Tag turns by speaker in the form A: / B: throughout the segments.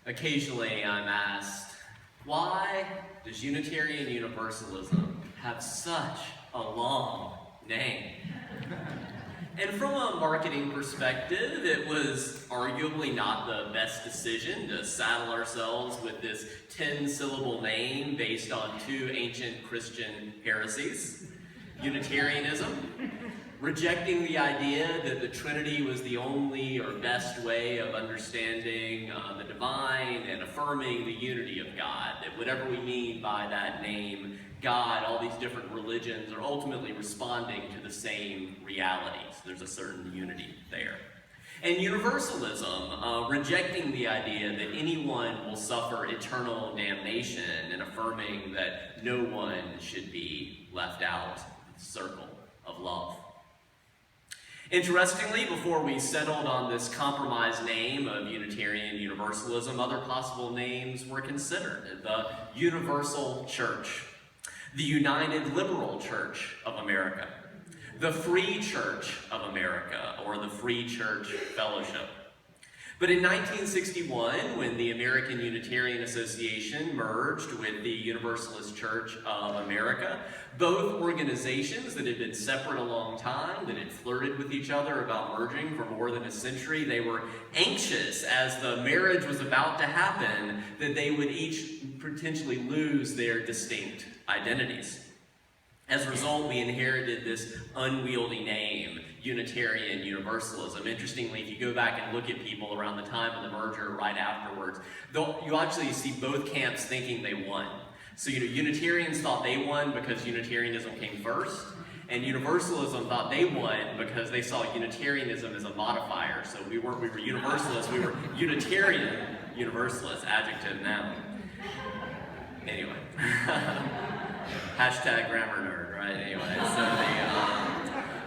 A: Occasionally I'm asked, why does Unitarian Universalism have such a long name? And from a marketing perspective, it was arguably not the best decision to saddle ourselves with this 10-syllable name based on two ancient Christian heresies: Unitarianism, rejecting the idea that the Trinity was the only or best way of understanding the divine, and affirming the unity of God, that whatever we mean by that name, God, all these different religions are ultimately responding to the same reality. So there's a certain unity there. And Universalism, rejecting the idea that anyone will suffer eternal damnation and affirming that no one should be left out of the circle of love. Interestingly, before we settled on this compromise name of Unitarian Universalism, other possible names were considered: the Universal Church, the United Liberal Church of America, the Free Church of America, or the Free Church Fellowship. But in 1961, when the American Unitarian Association merged with the Universalist Church of America, both organizations that had been separate a long time, that had flirted with each other about merging for more than a century, they were anxious as the marriage was about to happen that they would each potentially lose their distinct identities. As a result, we inherited this unwieldy name, Unitarian Universalism. Interestingly, if you go back and look at people around the time of the merger right afterwards, you actually see both camps thinking they won. So, Unitarians thought they won because Unitarianism came first, and Universalism thought they won because they saw Unitarianism as a modifier. So we were Universalists, we were Unitarian Universalists, adjective, noun. Anyway. Hashtag grammar nerd, right? Anyway, so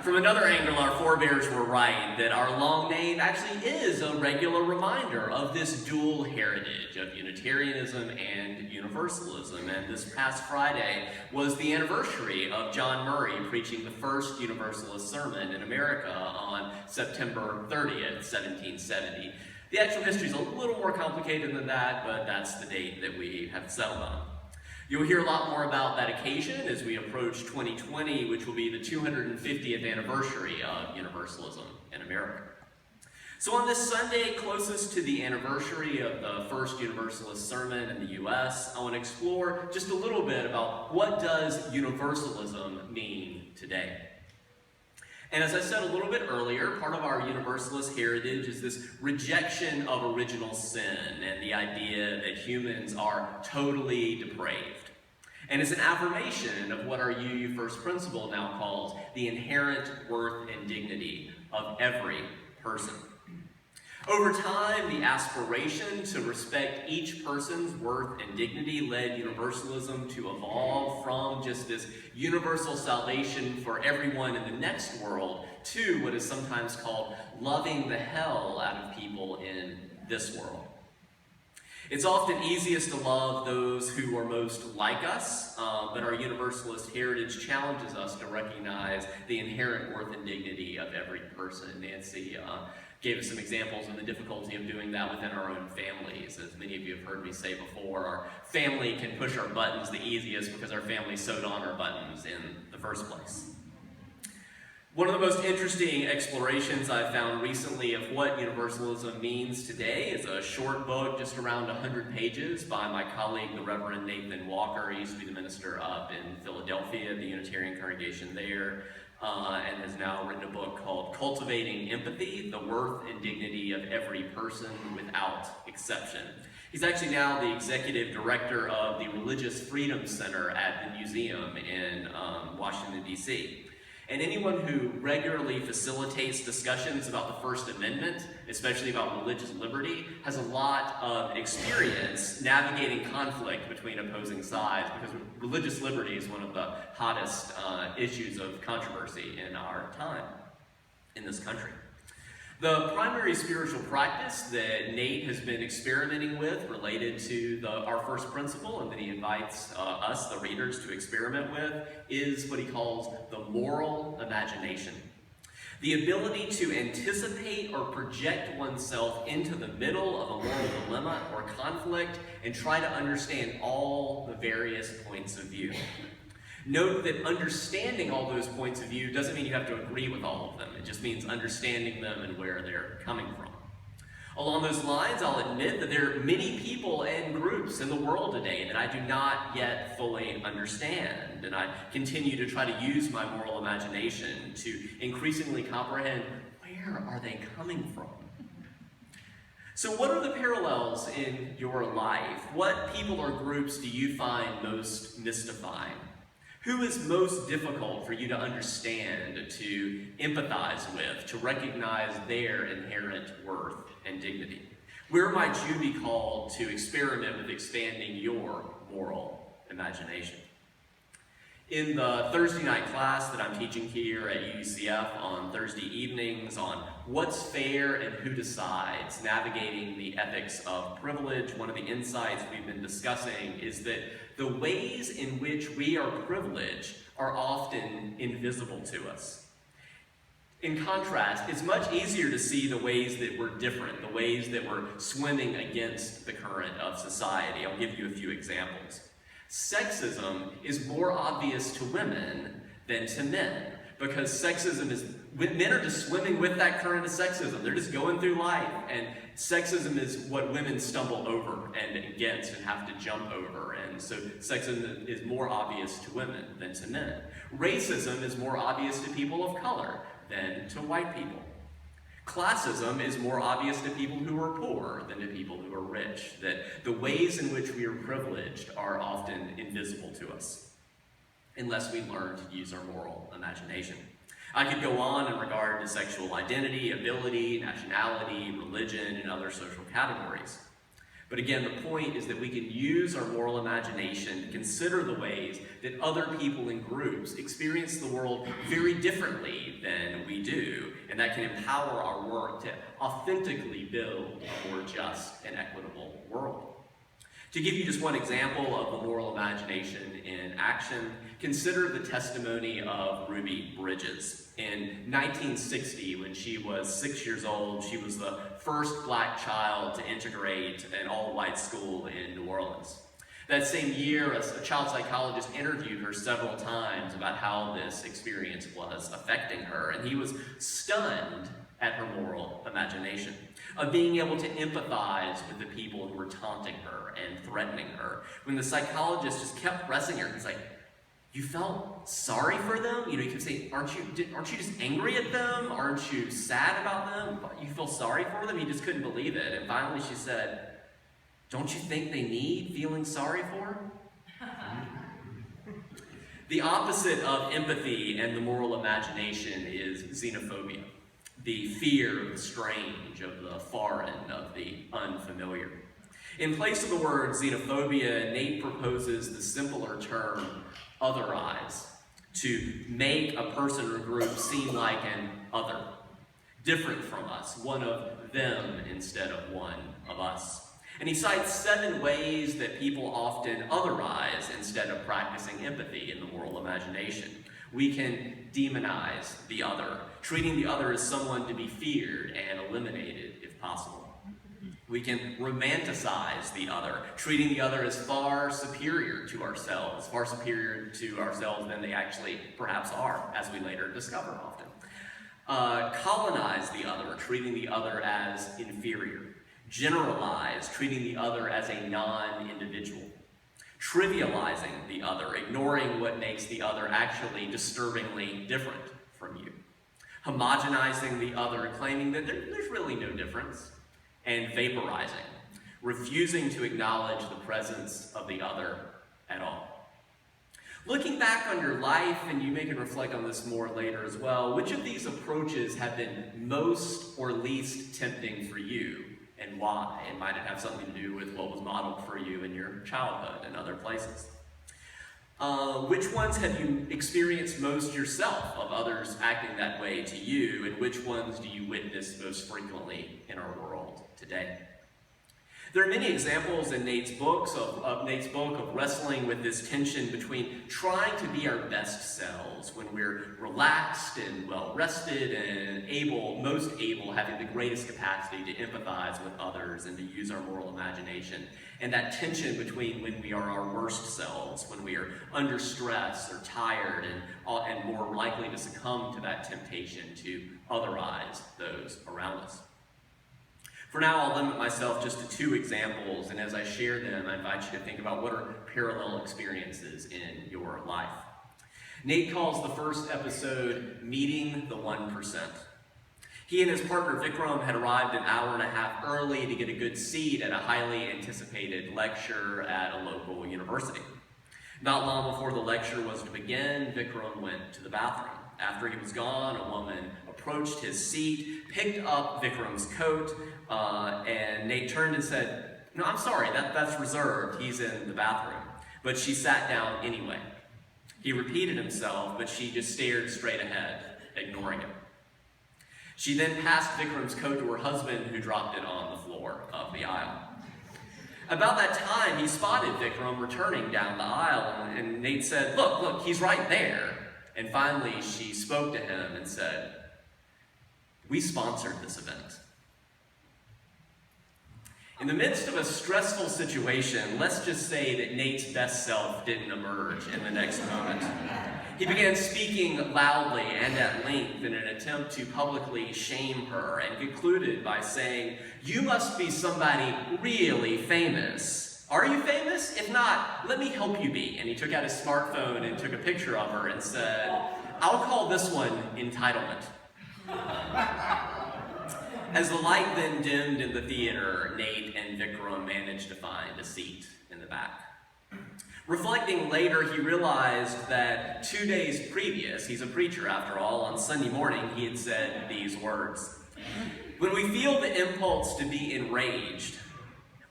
A: from another angle, our forebears were right that our long name actually is a regular reminder of this dual heritage of Unitarianism and Universalism. And this past Friday was the anniversary of John Murray preaching the first Universalist sermon in America on September 30th, 1770. The actual history is a little more complicated than that, but that's the date that we have settled on. You'll hear a lot more about that occasion as we approach 2020, which will be the 250th anniversary of Universalism in America. So on this Sunday closest to the anniversary of the first Universalist sermon in the U.S., I want to explore just a little bit about what does Universalism mean today. And as I said a little bit earlier, part of our Universalist heritage is this rejection of original sin and the idea that humans are totally depraved. And it's an affirmation of what our UU First Principle now calls the inherent worth and dignity of every person. Over time, the aspiration to respect each person's worth and dignity led Universalism to evolve from just this universal salvation for everyone in the next world to what is sometimes called loving the hell out of people in this world. It's often easiest to love those who are most like us, but our Universalist heritage challenges us to recognize the inherent worth and dignity of every person. Nancy gave us some examples of the difficulty of doing that within our own families. As many of you have heard me say before, our family can push our buttons the easiest because our family sewed on our buttons in the first place. One of the most interesting explorations I've found recently of what Universalism means today is a short book, just around 100 pages, by my colleague, the Reverend Nathan Walker. He used to be the minister up in Philadelphia, the Unitarian congregation there, and has now written a book called Cultivating Empathy, the Worth and Dignity of Every Person Without Exception. He's actually now the executive director of the Religious Freedom Center at the museum in Washington, D.C. And anyone who regularly facilitates discussions about the First Amendment, especially about religious liberty, has a lot of experience navigating conflict between opposing sides, because religious liberty is one of the hottest issues of controversy in our time in this country. The primary spiritual practice that Nate has been experimenting with related to our first principle, and that he invites us, the readers, to experiment with, is what he calls the moral imagination. The ability to anticipate or project oneself into the middle of a moral dilemma or conflict and try to understand all the various points of view. Note that understanding all those points of view doesn't mean you have to agree with all of them. It just means understanding them and where they're coming from. Along those lines, I'll admit that there are many people and groups in the world today that I do not yet fully understand, and I continue to try to use my moral imagination to increasingly comprehend where are they coming from. So what are the parallels in your life? What people or groups do you find most mystifying? Who is most difficult for you to understand, to empathize with, to recognize their inherent worth and dignity? Where might you be called to experiment with expanding your moral imagination? In the Thursday night class that I'm teaching here at UCF on Thursday evenings on what's fair and who decides, navigating the ethics of privilege, one of the insights we've been discussing is that the ways in which we are privileged are often invisible to us. In contrast, it's much easier to see the ways that we're different, the ways that we're swimming against the current of society. I'll give you a few examples. Sexism is more obvious to women than to men, because sexism is, men are just swimming with that current of sexism. They're just going through life, and sexism is what women stumble over and against and have to jump over, and so sexism is more obvious to women than to men. Racism is more obvious to people of color than to white people. Classism is more obvious to people who are poor than to people who are rich, that the ways in which we are privileged are often invisible to us, unless we learn to use our moral imagination. I could go on in regard to sexual identity, ability, nationality, religion, and other social categories. But again, the point is that we can use our moral imagination to consider the ways that other people and groups experience the world very differently than we do, and that can empower our work to authentically build a more just and equitable world. To give you just one example of the moral imagination in action, consider the testimony of Ruby Bridges. In 1960, when she was 6 years old, she was the first black child to integrate an all-white school in New Orleans. That same year, a child psychologist interviewed her several times about how this experience was affecting her, and he was stunned at her moral imagination, of being able to empathize with the people who were taunting her and threatening her. When the psychologist just kept pressing her, he's like, you felt sorry for them? You know, you could say, aren't you just angry at them? Aren't you sad about them? You feel sorry for them? He just couldn't believe it. And finally she said, don't you think they need feeling sorry for? The opposite of empathy and the moral imagination is xenophobia. The fear of the strange, of the foreign, of the unfamiliar. In place of the word xenophobia, Nate proposes the simpler term otherize, to make a person or group seem like an other, different from us, one of them instead of one of us. And he cites 7 ways that people often otherize instead of practicing empathy in the moral imagination. We can demonize the other, treating the other as someone to be feared and eliminated if possible. We can romanticize the other, treating the other as far superior to ourselves than they actually perhaps are, as we later discover often. Colonize the other, treating the other as inferior. Generalize, treating the other as a non-individual. Trivializing the other, ignoring what makes the other actually disturbingly different from you. Homogenizing the other, claiming that there's really no difference. And vaporizing, refusing to acknowledge the presence of the other at all. Looking back on your life, and you may can reflect on this more later as well, which of these approaches have been most or least tempting for you, and why? And might it have something to do with what was modeled for you in your childhood and other places? Which ones have you experienced most yourself of others acting that way to you, and which ones do you witness most frequently in our world today? There are many examples in Nate's book of wrestling with this tension between trying to be our best selves when we're relaxed and well-rested and most able, having the greatest capacity to empathize with others and to use our moral imagination, and that tension between when we are our worst selves, when we are under stress or tired and more likely to succumb to that temptation to otherize those around us. For now, I'll limit myself just to 2 examples, and as I share them, I invite you to think about what are parallel experiences in your life. Nate calls the first episode Meeting the 1%. He and his partner Vikram had arrived an hour and a half early to get a good seat at a highly anticipated lecture at a local university. Not long before the lecture was to begin, Vikram went to the bathroom. After he was gone, a woman approached his seat, picked up Vikram's coat, and Nate turned and said, "No, I'm sorry, that's reserved. He's in the bathroom." But she sat down anyway. He repeated himself, but she just stared straight ahead, ignoring him. She then passed Vikram's coat to her husband, who dropped it on the floor of the aisle. About that time, he spotted Vikram returning down the aisle, and Nate said, look, he's right there. And finally, she spoke to him and said, "We sponsored this event." In the midst of a stressful situation, let's just say that Nate's best self didn't emerge in the next moment. He began speaking loudly and at length in an attempt to publicly shame her, and concluded by saying, "You must be somebody really famous. Are you famous? If not, let me help you be." And he took out his smartphone and took a picture of her and said, "I'll call this one entitlement." As the light then dimmed in the theater, Nate and Vikram managed to find a seat in the back. Reflecting later, he realized that 2 days previous, he's a preacher after all, on Sunday morning he had said these words: "When we feel the impulse to be enraged,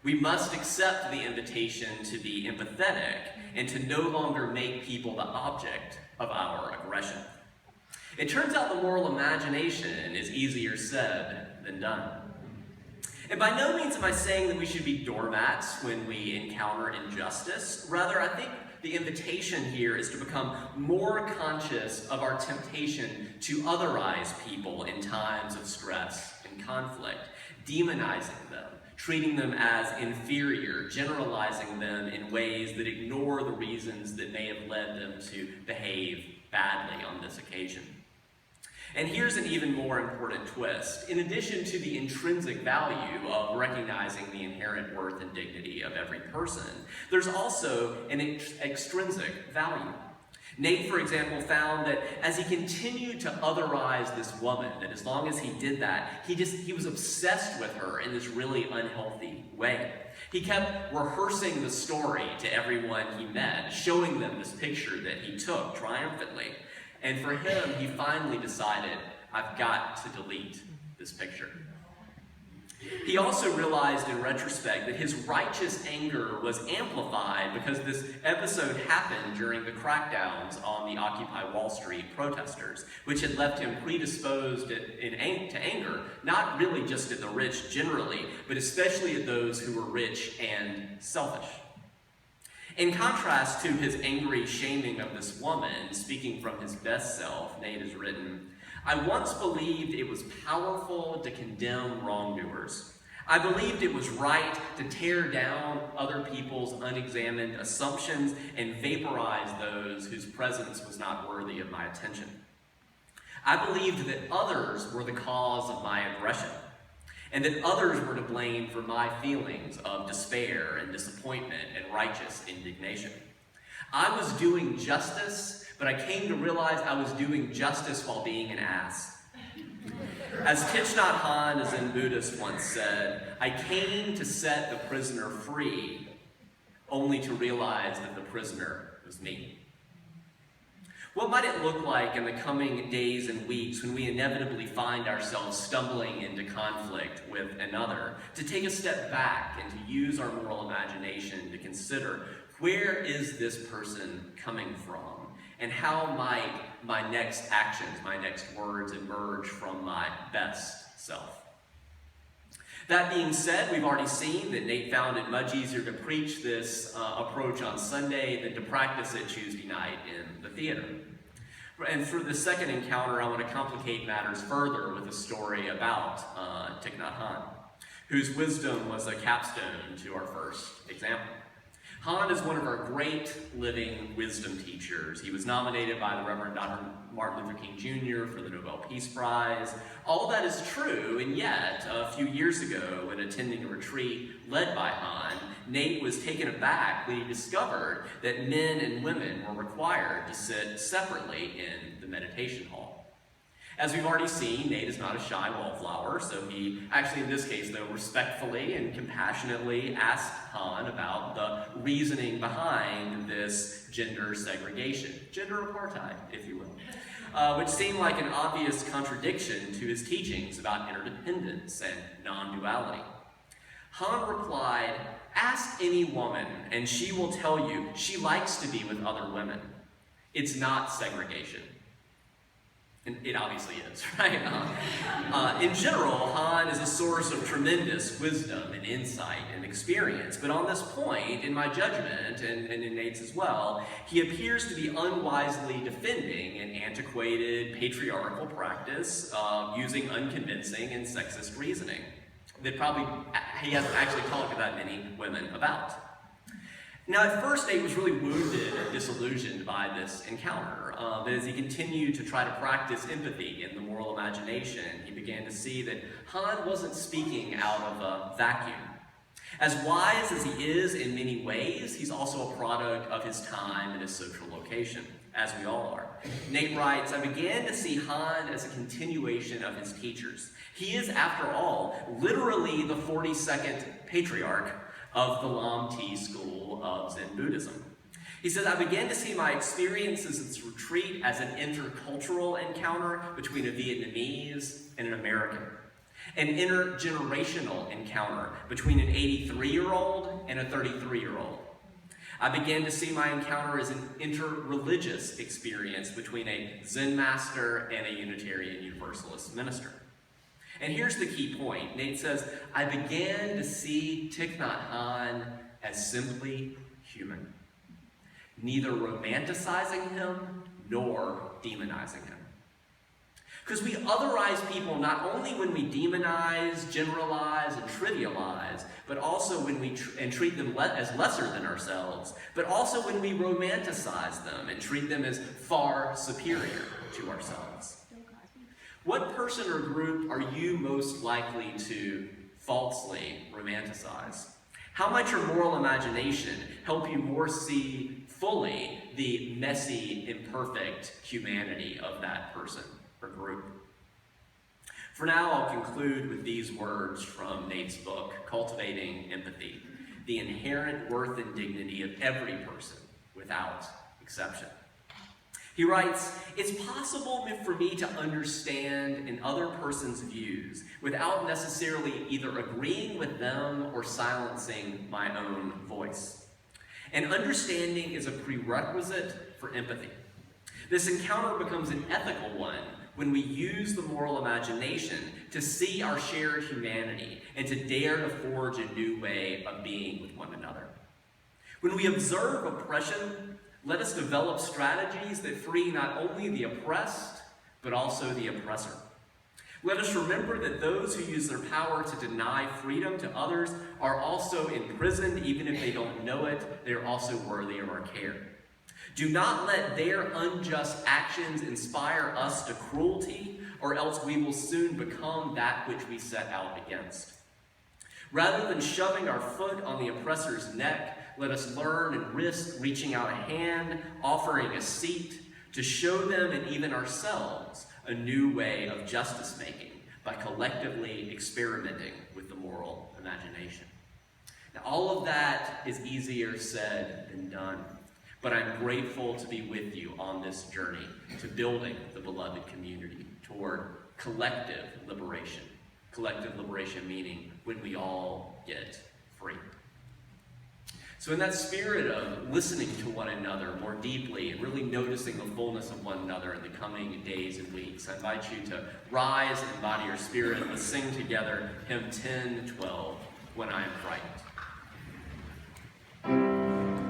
A: we must accept the invitation to be empathetic and to no longer make people the object of our aggression." It turns out the moral imagination is easier said than done. And by no means am I saying that we should be doormats when we encounter injustice. Rather, I think the invitation here is to become more conscious of our temptation to otherize people in times of stress and conflict, demonizing them, treating them as inferior, generalizing them in ways that ignore the reasons that may have led them to behave badly on this occasion. And here's an even more important twist. In addition to the intrinsic value of recognizing the inherent worth and dignity of every person, there's also an extrinsic value. Nate, for example, found that as he continued to otherize this woman, that as long as he did that, he was obsessed with her in this really unhealthy way. He kept rehearsing the story to everyone he met, showing them this picture that he took triumphantly. And for him, he finally decided, I've got to delete this picture. He also realized in retrospect that his righteous anger was amplified because this episode happened during the crackdowns on the Occupy Wall Street protesters, which had left him predisposed to anger, not really just at the rich generally, but especially at those who were rich and selfish. In contrast to his angry shaming of this woman, speaking from his best self, Nate has written, "I once believed it was powerful to condemn wrongdoers. I believed it was right to tear down other people's unexamined assumptions and vaporize those whose presence was not worthy of my attention. I believed that others were the cause of my aggression, and that others were to blame for my feelings of despair and disappointment and righteous indignation. I was doing justice, but I came to realize I was doing justice while being an ass. As Thich Nhat Hanh, a Zen Buddhist, once said, I came to set the prisoner free, only to realize that the prisoner was me." What might it look like in the coming days and weeks when we inevitably find ourselves stumbling into conflict with another, to take a step back and to use our moral imagination to consider, where is this person coming from? And how might my next actions, my next words emerge from my best self? That being said, we've already seen that Nate found it much easier to preach this approach on Sunday than to practice it Tuesday night in the theater. And for the second encounter, I want to complicate matters further with a story about Thich Nhat Hanh, whose wisdom was a capstone to our first example. Hanh is one of our great living wisdom teachers. He was nominated by the Reverend Dr. Martin Luther King Jr. for the Nobel Peace Prize. All that is true, and yet, a few years ago, when attending a retreat led by Hanh, Nate was taken aback when he discovered that men and women were required to sit separately in the meditation hall. As we've already seen, Nate is not a shy wallflower, so he actually, in this case, though, respectfully and compassionately asked Hanh about the reasoning behind this gender segregation, gender apartheid, if you will, which seemed like an obvious contradiction to his teachings about interdependence and non-duality. Hanh replied, "Ask any woman, and she will tell you she likes to be with other women. It's not segregation." And it obviously is, right? In general, Hanh is a source of tremendous wisdom and insight and experience. But on this point, in my judgment, and in Nate's as well, he appears to be unwisely defending an antiquated patriarchal practice using unconvincing and sexist reasoning that probably he hasn't actually talked to that many women about. Now, at first, Nate was really wounded and disillusioned by this encounter. But as he continued to try to practice empathy in the moral imagination, he began to see that Hanh wasn't speaking out of a vacuum. As wise as he is in many ways, he's also a product of his time and his social location, as we all are. Nate writes, "I began to see Hanh as a continuation of his teachers. He is, after all, literally the 42nd patriarch of the Lam Ti school of Zen Buddhism." He says, "I began to see my experiences at this retreat as an intercultural encounter between a Vietnamese and an American, an intergenerational encounter between an 83-year-old and a 33-year-old. I began to see my encounter as an interreligious experience between a Zen master and a Unitarian Universalist minister." And here's the key point. Nate says, "I began to see Thich Nhat Hanh as simply human, neither romanticizing him nor demonizing him." Because we otherize people not only when we demonize, generalize, and trivialize, but also when we treat them as lesser than ourselves, but also when we romanticize them and treat them as far superior to ourselves. What person or group are you most likely to falsely romanticize? How might your moral imagination help you more see fully the messy, imperfect humanity of that person or group? For now, I'll conclude with these words from Nate's book, Cultivating Empathy, the inherent worth and dignity of every person without exception. He writes, "It's possible for me to understand an other person's views without necessarily either agreeing with them or silencing my own voice. And understanding is a prerequisite for empathy. This encounter becomes an ethical one when we use the moral imagination to see our shared humanity and to dare to forge a new way of being with one another. When we observe oppression, let us develop strategies that free not only the oppressed, but also the oppressor. Let us remember that those who use their power to deny freedom to others are also imprisoned, even if they don't know it. They are also worthy of our care. Do not let their unjust actions inspire us to cruelty, or else we will soon become that which we set out against. Rather than shoving our foot on the oppressor's neck, let us learn and risk reaching out a hand, offering a seat, to show them and even ourselves a new way of justice-making by collectively experimenting with the moral imagination." Now, all of that is easier said than done, but I'm grateful to be with you on this journey to building the beloved community toward collective liberation. Collective liberation meaning when we all get free. So in that spirit of listening to one another more deeply and really noticing the fullness of one another in the coming days and weeks, I invite you to rise and embody your spirit. Let's sing together hymn 10:12, When I Am Frightened.